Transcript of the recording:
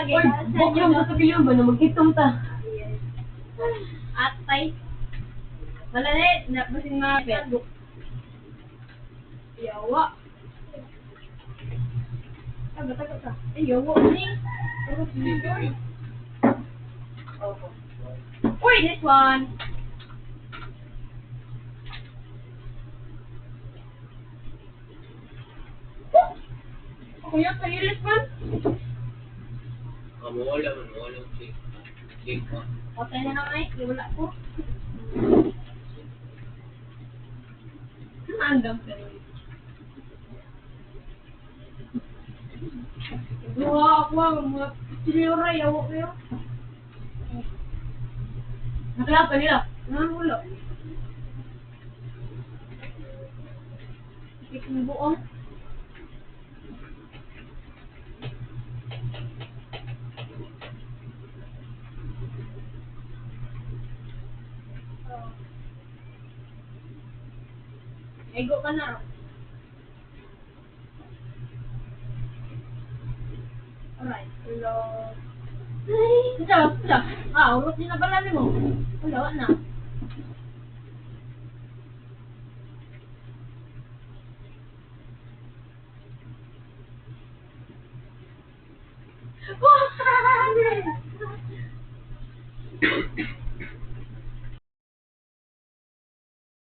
Oy, bok yung sa kapilyon ba na magkitong ta? Atay. Wala na eh. Napasin mga pet. Yawa. Taga ka. Ay, yawa ni. Uy, this one. Kuya, kahilit man. Mawala check mo. Patay na naman eh. Wala ko. Andam ka rin. Wah, ako mga sinura, yawa kayo. Nakilapa nila. Wala. Ikong buong. Ego ka na ro. Alright. Hello. Isa. Urot din na pala mo. Wala na.